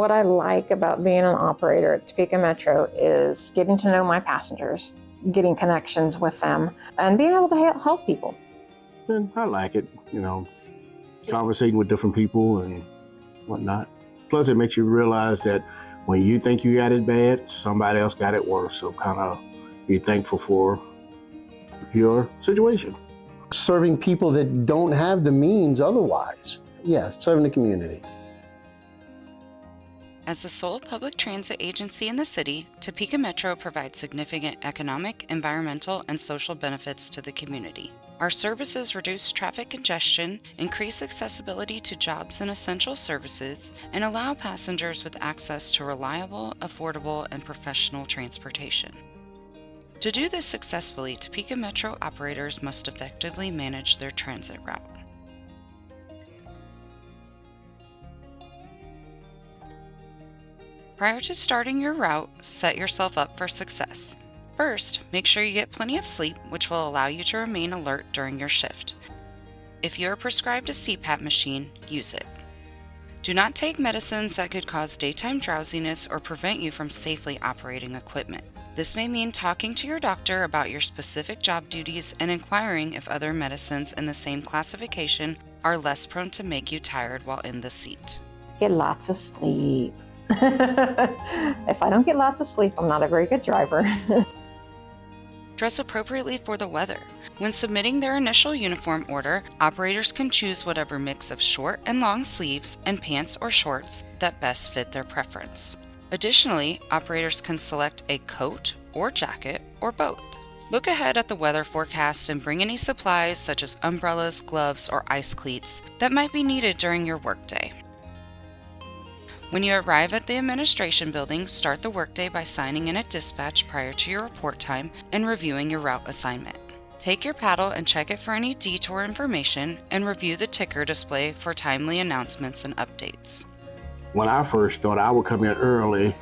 What I like about being an operator at Topeka Metro is getting to know my passengers, getting connections with them, and being able to help people. And I like it, conversating with different people and whatnot. Plus, it makes you realize that when you think you got it bad, somebody else got it worse. So kind of be thankful for your situation. Serving people that don't have the means otherwise. Yes, serving the community. As the sole public transit agency in the city, Topeka Metro provides significant economic, environmental, and social benefits to the community. Our services reduce traffic congestion, increase accessibility to jobs and essential services, and allow passengers with access to reliable, affordable, and professional transportation. To do this successfully, Topeka Metro operators must effectively manage their transit route. Prior to starting your route, set yourself up for success. First, make sure you get plenty of sleep, which will allow you to remain alert during your shift. If you are prescribed a CPAP machine, use it. Do not take medicines that could cause daytime drowsiness or prevent you from safely operating equipment. This may mean talking to your doctor about your specific job duties and inquiring if other medicines in the same classification are less prone to make you tired while in the seat. Get lots of sleep. If I don't get lots of sleep, I'm not a very good driver. Dress appropriately for the weather. When submitting their initial uniform order, operators can choose whatever mix of short and long sleeves and pants or shorts that best fit their preference. Additionally, operators can select a coat or jacket or both. Look ahead at the weather forecast and bring any supplies such as umbrellas, gloves, or ice cleats that might be needed during your workday. When you arrive at the administration building, start the workday by signing in at dispatch prior to your report time and reviewing your route assignment. Take your paddle and check it for any detour information and review the ticker display for timely announcements and updates. When I first started, I would come in early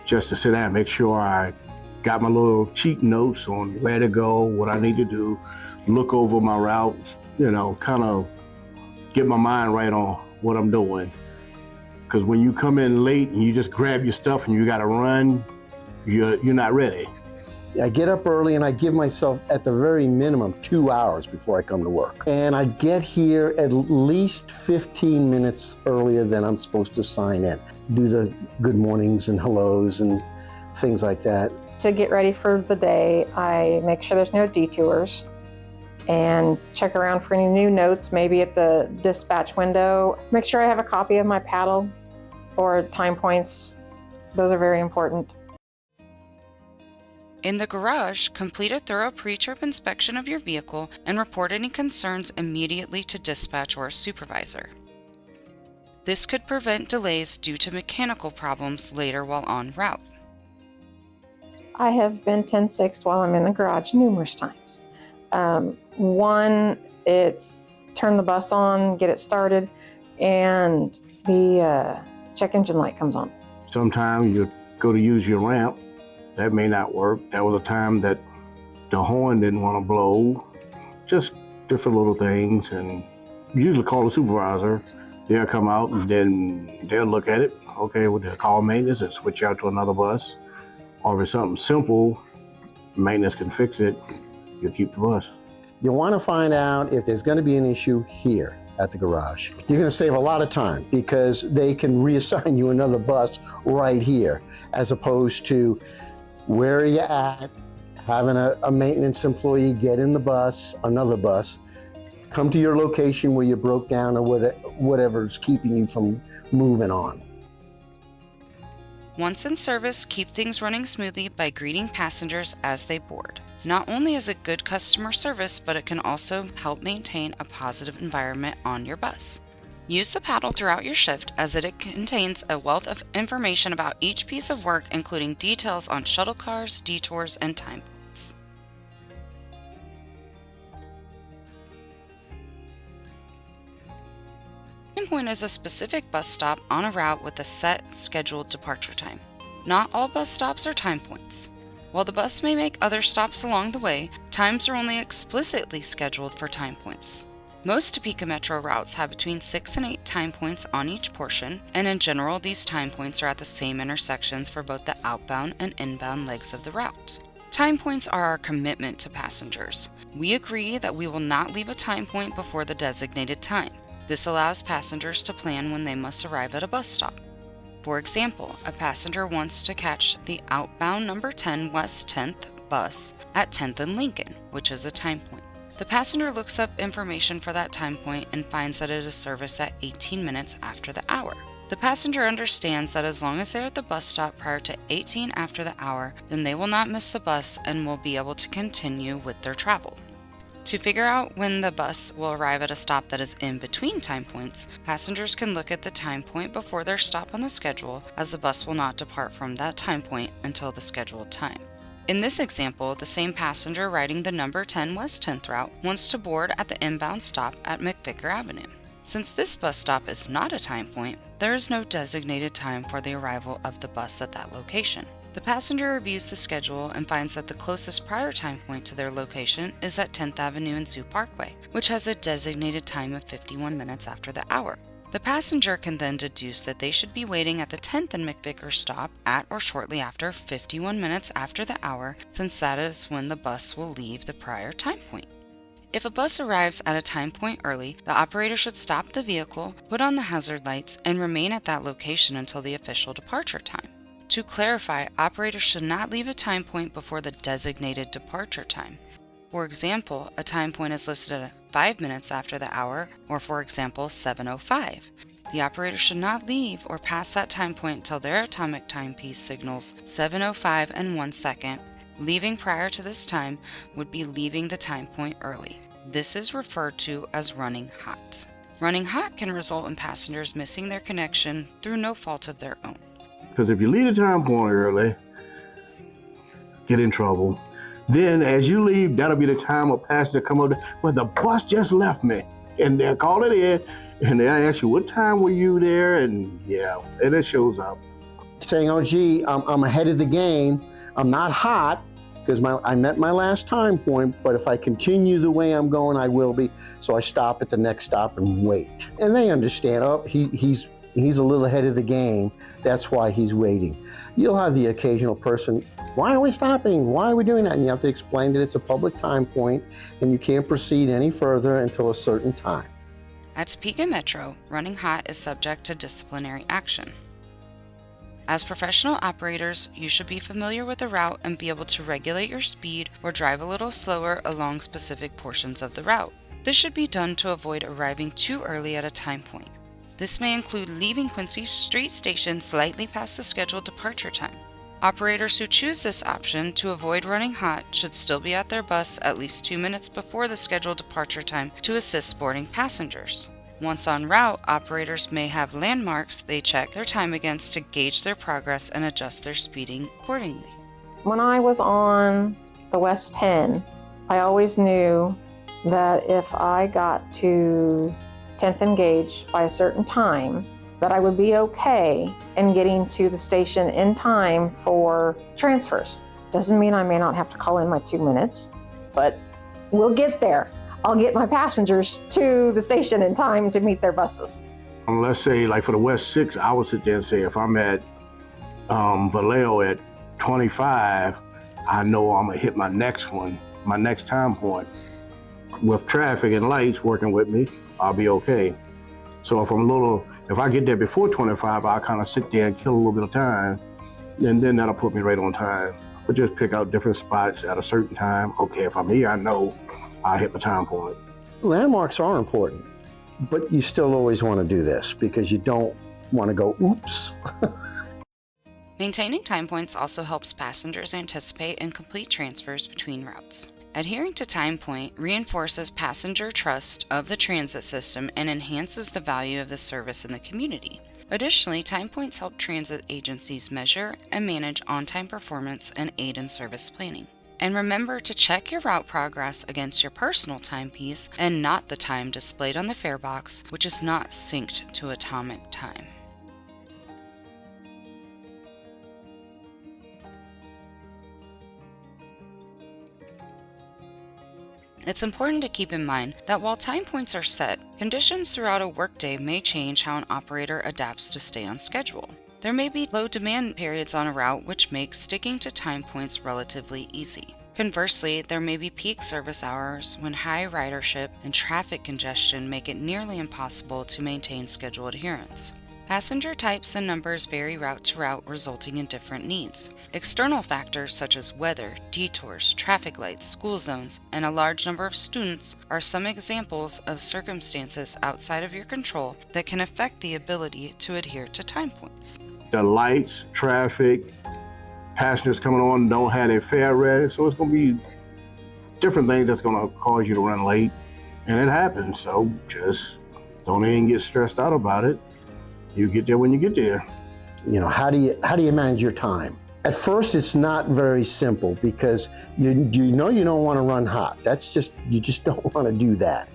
just to sit down and make sure I got my little cheat notes on where to go, what I need to do, look over my routes, kind of get my mind right on what I'm doing. Because when you come in late and you just grab your stuff and you got to run, you're not ready. I get up early and I give myself at the very minimum 2 hours before I come to work. And I get here at least 15 minutes earlier than I'm supposed to sign in. Do the good mornings and hellos and things like that. To get ready for the day, I make sure there's no detours and check around for any new notes, maybe at the dispatch window. Make sure I have a copy of my paddle or time points. Those are very important. In the garage, complete a thorough pre-trip inspection of your vehicle and report any concerns immediately to dispatch or a supervisor. This could prevent delays due to mechanical problems later while en route. I have been 10-6'd while I'm in the garage numerous times. One, it's turn the bus on, get it started, and the check engine light comes on. Sometimes you go to use your ramp, that may not work. That was a time that the horn didn't want to blow. Just different little things, and usually call the supervisor. They'll come out and then they'll look at it. Okay, well, they'll call maintenance and switch out to another bus. Or if it's something simple, maintenance can fix it. You'll keep the bus. You want to find out if there's going to be an issue here at the garage. You're going to save a lot of time because they can reassign you another bus right here, as opposed to where are you at, having a maintenance employee get in the bus, another bus, come to your location where you broke down or whatever's keeping you from moving on. Once in service, keep things running smoothly by greeting passengers as they board. Not only is it good customer service, but it can also help maintain a positive environment on your bus. Use the paddle throughout your shift as it contains a wealth of information about each piece of work, including details on shuttle cars, detours, and time points. Time point is a specific bus stop on a route with a set scheduled departure time. Not all bus stops are time points. While the bus may make other stops along the way, times are only explicitly scheduled for time points. Most Topeka Metro routes have between 6 and 8 time points on each portion, and in general, these time points are at the same intersections for both the outbound and inbound legs of the route. Time points are our commitment to passengers. We agree that we will not leave a time point before the designated time. This allows passengers to plan when they must arrive at a bus stop. For example, a passenger wants to catch the outbound number 10 West 10th bus at 10th and Lincoln, which is a time point. The passenger looks up information for that time point and finds that it is serviced at 18 minutes after the hour. The passenger understands that as long as they're at the bus stop prior to 18 after the hour, then they will not miss the bus and will be able to continue with their travel. To figure out when the bus will arrive at a stop that is in between time points, passengers can look at the time point before their stop on the schedule, as the bus will not depart from that time point until the scheduled time. In this example, the same passenger riding the number 10 West 10th route wants to board at the inbound stop at McVicker Avenue. Since this bus stop is not a time point, there is no designated time for the arrival of the bus at that location. The passenger reviews the schedule and finds that the closest prior time point to their location is at 10th Avenue and Zoo Parkway, which has a designated time of 51 minutes after the hour. The passenger can then deduce that they should be waiting at the 10th and McVicker stop at or shortly after 51 minutes after the hour, since that is when the bus will leave the prior time point. If a bus arrives at a time point early, the operator should stop the vehicle, put on the hazard lights, and remain at that location until the official departure time. To clarify, operators should not leave a time point before the designated departure time. For example, a time point is listed at 5 minutes after the hour, or for example, 7:05. The operator should not leave or pass that time point until their atomic timepiece signals 7:05 and 1 second. Leaving prior to this time would be leaving the time point early. This is referred to as running hot. Running hot can result in passengers missing their connection through no fault of their own. Because if you leave the time point early, get in trouble. Then as you leave, that'll be the time a passenger come up, well, the bus just left me. And they'll call it in, and they'll ask you, what time were you there? And yeah, and it shows up. Saying, oh, gee, I'm ahead of the game. I'm not hot because I met my last time point, but if I continue the way I'm going, I will be. So I stop at the next stop and wait. And they understand, oh, he's a little ahead of the game. That's why he's waiting. You'll have the occasional person, why are we stopping? Why are we doing that? And you have to explain that it's a public time point and you can't proceed any further until a certain time. At Topeka Metro, running hot is subject to disciplinary action. As professional operators, you should be familiar with the route and be able to regulate your speed or drive a little slower along specific portions of the route. This should be done to avoid arriving too early at a time point. This may include leaving Quincy Street Station slightly past the scheduled departure time. Operators who choose this option to avoid running hot should still be at their bus at least 2 minutes before the scheduled departure time to assist boarding passengers. Once en route, operators may have landmarks they check their time against to gauge their progress and adjust their speeding accordingly. When I was on the West 10, I always knew that if I got to 10th and Gage by a certain time, that I would be okay in getting to the station in time for transfers. Doesn't mean I may not have to call in my 2 minutes, but we'll get there. I'll get my passengers to the station in time to meet their buses. Let's say, like for the West 6, I would sit there and say, if I'm at Vallejo at 25, I know I'm gonna hit my next one, my next time point. With traffic and lights working with me, I'll be okay. So if I get there before 25, I'll kind of sit there and kill a little bit of time, and then that'll put me right on time. But just pick out different spots at a certain time. Okay, if I'm here, I know I'll hit the time point. Landmarks are important, but you still always want to do this because you don't want to go, oops. Maintaining time points also helps passengers anticipate and complete transfers between routes. Adhering to time point reinforces passenger trust of the transit system and enhances the value of the service in the community. Additionally, time points help transit agencies measure and manage on-time performance and aid in service planning. And remember to check your route progress against your personal timepiece and not the time displayed on the fare box, which is not synced to atomic time. It's important to keep in mind that while time points are set, conditions throughout a workday may change how an operator adapts to stay on schedule. There may be low demand periods on a route, which makes sticking to time points relatively easy. Conversely, there may be peak service hours when high ridership and traffic congestion make it nearly impossible to maintain schedule adherence. Passenger types and numbers vary route to route, resulting in different needs. External factors such as weather, detours, traffic lights, school zones, and a large number of students are some examples of circumstances outside of your control that can affect the ability to adhere to time points. The lights, traffic, passengers coming on don't have their fare ready, so it's going to be different things that's going to cause you to run late, and it happens. So just don't even get stressed out about it. You get there when you get there. You know, how do you manage your time? At first, it's not very simple because you know you don't want to run hot. You just don't want to do that.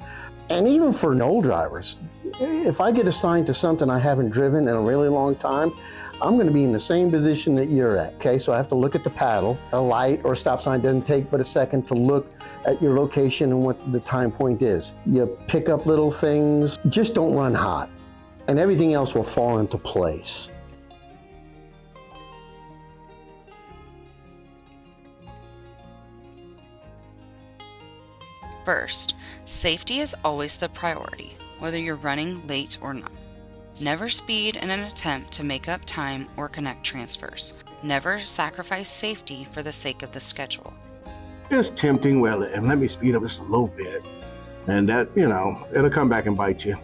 And even for old drivers, if I get assigned to something I haven't driven in a really long time, I'm going to be in the same position that you're at. Okay, so I have to look at the paddle. A light or a stop sign doesn't take but a second to look at your location and what the time point is. You pick up little things. Just don't run hot, and everything else will fall into place. First, safety is always the priority, whether you're running late or not. Never speed in an attempt to make up time or connect transfers. Never sacrifice safety for the sake of the schedule. It's tempting, well, and let me speed up just a little bit. And that, it'll come back and bite you.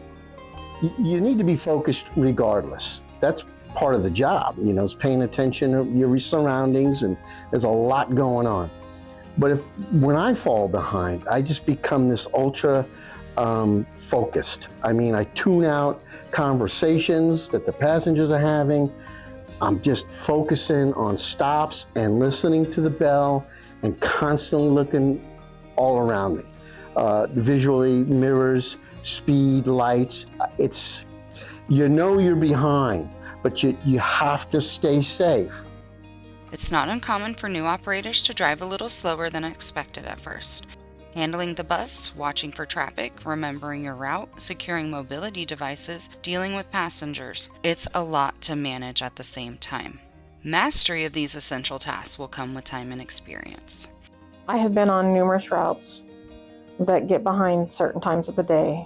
You need to be focused regardless. That's part of the job, it's paying attention to your surroundings, and there's a lot going on. But when I fall behind, I just become this ultra focused. I tune out conversations that the passengers are having. I'm just focusing on stops and listening to the bell and constantly looking all around me. Visually, mirrors, speed, lights. You're behind, but you have to stay safe. It's not uncommon for new operators to drive a little slower than expected at first. Handling the bus, watching for traffic, remembering your route, securing mobility devices, dealing with passengers. It's a lot to manage at the same time. Mastery of these essential tasks will come with time and experience. I have been on numerous routes that get behind certain times of the day.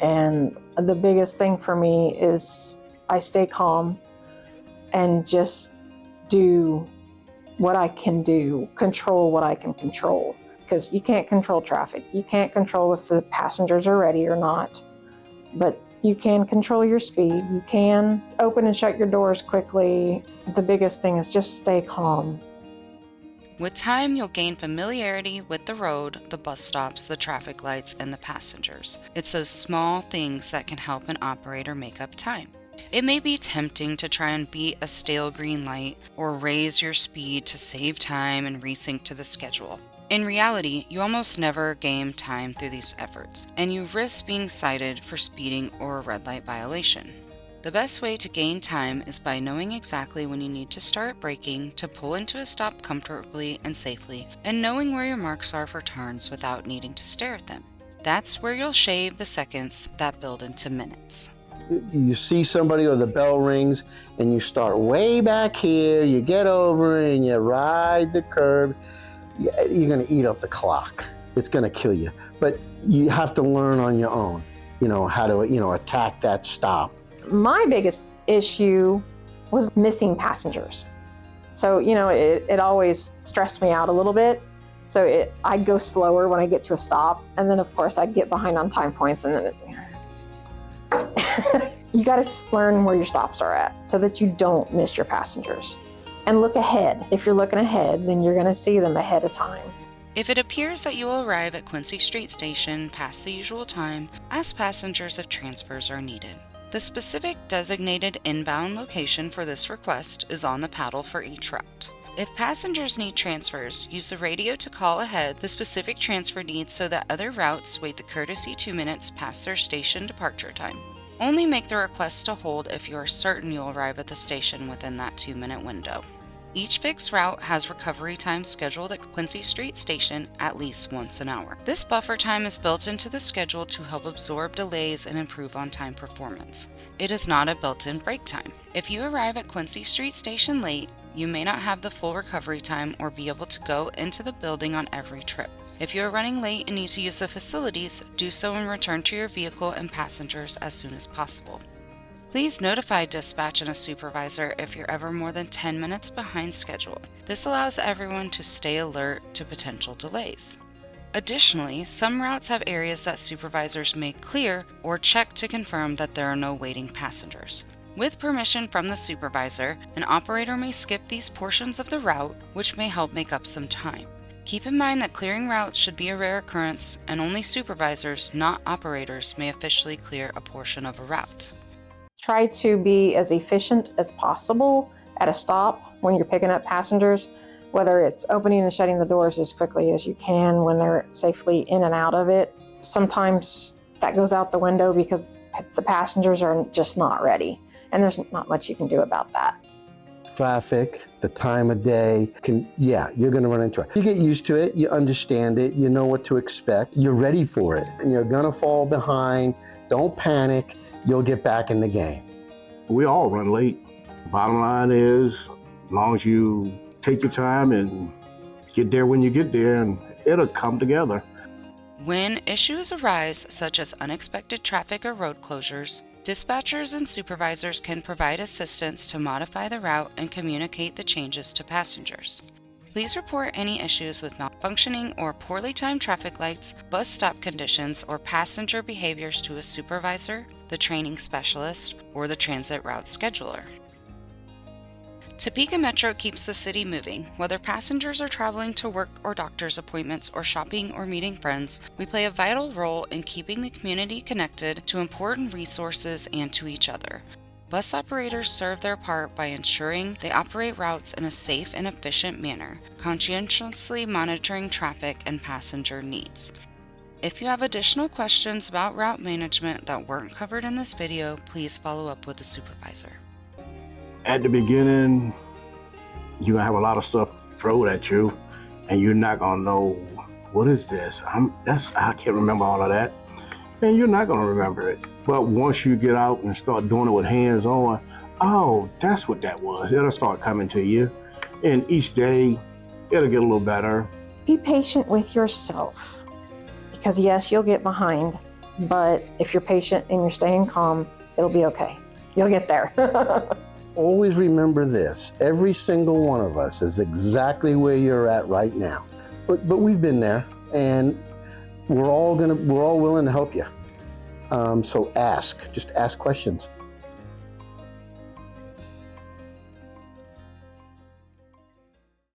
And the biggest thing for me is I stay calm and just do what I can do, control what I can control. Because you can't control traffic. You can't control if the passengers are ready or not. But you can control your speed. You can open and shut your doors quickly. The biggest thing is just stay calm. With time, you'll gain familiarity with the road, the bus stops, the traffic lights, and the passengers. It's those small things that can help an operator make up time. It may be tempting to try and beat a stale green light or raise your speed to save time and resync to the schedule. In reality, you almost never gain time through these efforts, and you risk being cited for speeding or a red light violation. The best way to gain time is by knowing exactly when you need to start braking to pull into a stop comfortably and safely, and knowing where your marks are for turns without needing to stare at them. That's where you'll shave the seconds that build into minutes. You see somebody or the bell rings and you start way back here, you get over and you ride the curb. You're going to eat up the clock. It's going to kill you. But you have to learn on your own, how to, attack that stop. My biggest issue was missing passengers. So, it always stressed me out a little bit. So I'd go slower when I get to a stop. And then, of course, I'd get behind on time points. And then you got to learn where your stops are at so that you don't miss your passengers. And look ahead. If you're looking ahead, then you're going to see them ahead of time. If it appears that you will arrive at Quincy Street Station past the usual time, ask passengers if transfers are needed. The specific designated inbound location for this request is on the paddle for each route. If passengers need transfers, use the radio to call ahead the specific transfer needs so that other routes wait the courtesy 2 minutes past their station departure time. Only make the request to hold if you are certain you'll arrive at the station within that 2-minute window. Each fixed route has recovery time scheduled at Quincy Street Station at least once an hour. This buffer time is built into the schedule to help absorb delays and improve on-time performance. It is not a built-in break time. If you arrive at Quincy Street Station late, you may not have the full recovery time or be able to go into the building on every trip. If you are running late and need to use the facilities, do so and return to your vehicle and passengers as soon as possible. Please notify dispatch and a supervisor if you're ever more than 10 minutes behind schedule. This allows everyone to stay alert to potential delays. Additionally, some routes have areas that supervisors may clear or check to confirm that there are no waiting passengers. With permission from the supervisor, an operator may skip these portions of the route, which may help make up some time. Keep in mind that clearing routes should be a rare occurrence, and only supervisors, not operators, may officially clear a portion of a route. Try to be as efficient as possible at a stop when you're picking up passengers, whether it's opening and shutting the doors as quickly as you can when they're safely in and out of it. Sometimes that goes out the window because the passengers are just not ready, and there's not much you can do about that. Traffic, the time of day, you're going to run into it. You get used to it, you understand it, you know what to expect, you're ready for it, and you're going to fall behind. Don't panic, you'll get back in the game. We all run late. Bottom line is, as long as you take your time and get there when you get there, and it'll come together. When issues arise, such as unexpected traffic or road closures, dispatchers and supervisors can provide assistance to modify the route and communicate the changes to passengers. Please report any issues with malfunctioning or poorly timed traffic lights, bus stop conditions, or passenger behaviors to a supervisor, the training specialist, or the transit route scheduler. Topeka Metro keeps the city moving. Whether passengers are traveling to work or doctor's appointments or shopping or meeting friends, we play a vital role in keeping the community connected to important resources and to each other. Bus operators serve their part by ensuring they operate routes in a safe and efficient manner, conscientiously monitoring traffic and passenger needs. If you have additional questions about route management that weren't covered in this video, please follow up with the supervisor. At the beginning, you're gonna have a lot of stuff thrown at you, and you're not gonna know, what is this? I can't remember all of that. And you're not gonna remember it. But once you get out and start doing it with hands on, oh, that's what that was. It'll start coming to you. And each day, it'll get a little better. Be patient with yourself, because yes, you'll get behind, but if you're patient and you're staying calm, it'll be okay. You'll get there. Always remember this, every single one of us is exactly where you're at right now. But we've been there, and we're all willing to help you. So just ask questions.